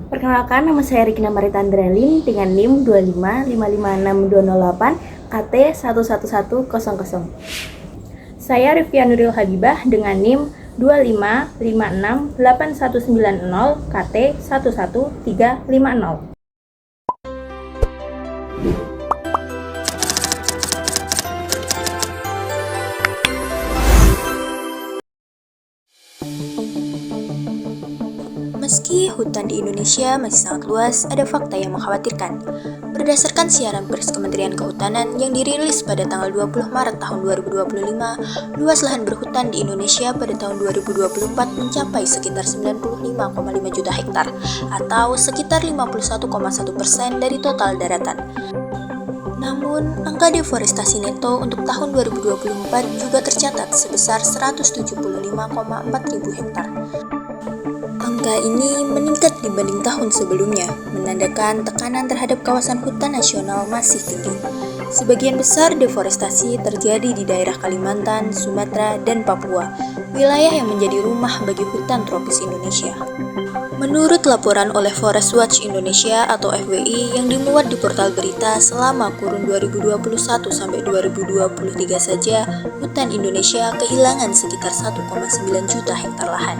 Perkenalkan, nama saya Rikina Marita Andralin dengan NIM 2555628 KT111000. Saya Rifia Nuril Habibah dengan NIM 255568190 KT11350. Meski hutan di Indonesia masih sangat luas, ada fakta yang mengkhawatirkan. Berdasarkan siaran pers Kementerian Kehutanan yang dirilis pada tanggal 20 Maret tahun 2025, luas lahan berhutan di Indonesia pada tahun 2024 mencapai sekitar 95,5 juta hektar atau sekitar 51,1% dari total daratan. Namun, angka deforestasi neto untuk tahun 2024 juga tercatat sebesar 175,4 ribu hektar. Angka ini meningkat dibanding tahun sebelumnya, menandakan tekanan terhadap kawasan hutan nasional masih tinggi. Sebagian besar deforestasi terjadi di daerah Kalimantan, Sumatera, dan Papua, wilayah yang menjadi rumah bagi hutan tropis Indonesia. Menurut laporan oleh Forest Watch Indonesia atau FWI yang dimuat di portal berita selama kurun 2021 sampai 2023 saja, hutan Indonesia kehilangan sekitar 1,9 juta hektar lahan.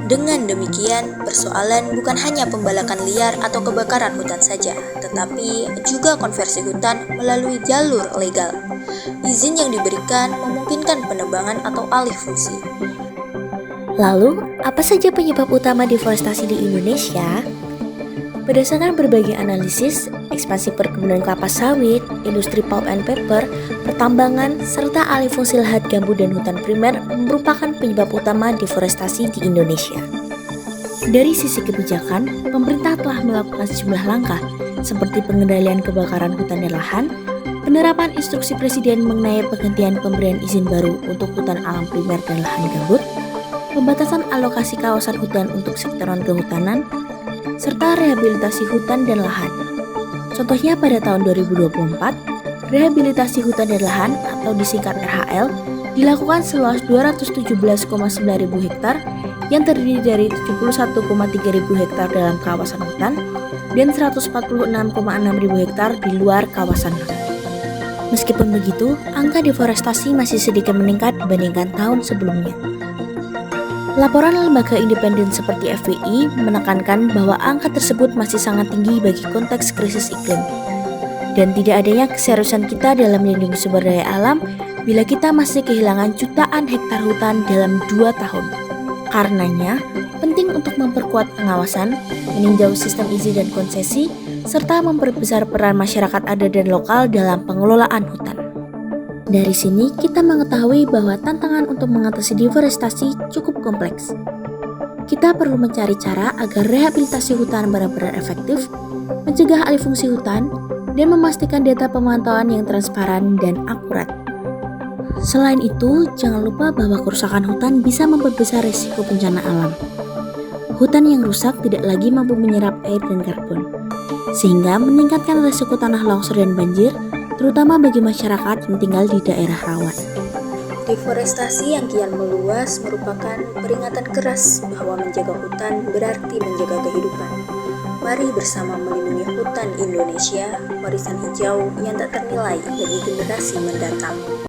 Dengan demikian, persoalan bukan hanya pembalakan liar atau kebakaran hutan saja, tetapi juga konversi hutan melalui jalur legal. Izin yang diberikan memungkinkan penebangan atau alih fungsi. Lalu, apa saja penyebab utama deforestasi di Indonesia? Berdasarkan berbagai analisis, ekspansi perkebunan kelapa sawit, industri pulp and paper, pertambangan, serta alih fungsi lahan gambut dan hutan primer merupakan penyebab utama deforestasi di Indonesia. Dari sisi kebijakan, pemerintah telah melakukan sejumlah langkah, seperti pengendalian kebakaran hutan dan lahan, penerapan instruksi Presiden mengenai penghentian pemberian izin baru untuk hutan alam primer dan lahan gambut, pembatasan alokasi kawasan hutan untuk sektor non-kehutanan, serta rehabilitasi hutan dan lahan. Contohnya pada tahun 2024, rehabilitasi hutan dan lahan atau disingkat RHL dilakukan seluas 217,9 ribu hektar yang terdiri dari 71,3 ribu hektar dalam kawasan hutan dan 146,6 ribu hektar di luar kawasan hutan. Meskipun begitu, angka deforestasi masih sedikit meningkat dibandingkan tahun sebelumnya. Laporan lembaga independen seperti FWI menekankan bahwa angka tersebut masih sangat tinggi bagi konteks krisis iklim. Dan tidak adanya keseriusan kita dalam melindungi sumber daya alam bila kita masih kehilangan jutaan hektar hutan dalam 2 tahun. Karenanya, penting untuk memperkuat pengawasan, meninjau sistem izin dan konsesi, serta memperbesar peran masyarakat adat dan lokal dalam pengelolaan hutan. Dari sini, kita mengetahui bahwa tantangan untuk mengatasi deforestasi cukup kompleks. Kita perlu mencari cara agar rehabilitasi hutan benar-benar efektif, mencegah alih fungsi hutan, dan memastikan data pemantauan yang transparan dan akurat. Selain itu, jangan lupa bahwa kerusakan hutan bisa memperbesar risiko bencana alam. Hutan yang rusak tidak lagi mampu menyerap air dan karbon, sehingga meningkatkan risiko tanah longsor dan banjir, terutama bagi masyarakat yang tinggal di daerah rawan. Deforestasi yang kian meluas merupakan peringatan keras bahwa menjaga hutan berarti menjaga kehidupan. Mari bersama melindungi hutan Indonesia, warisan hijau yang tak ternilai bagi generasi mendatang.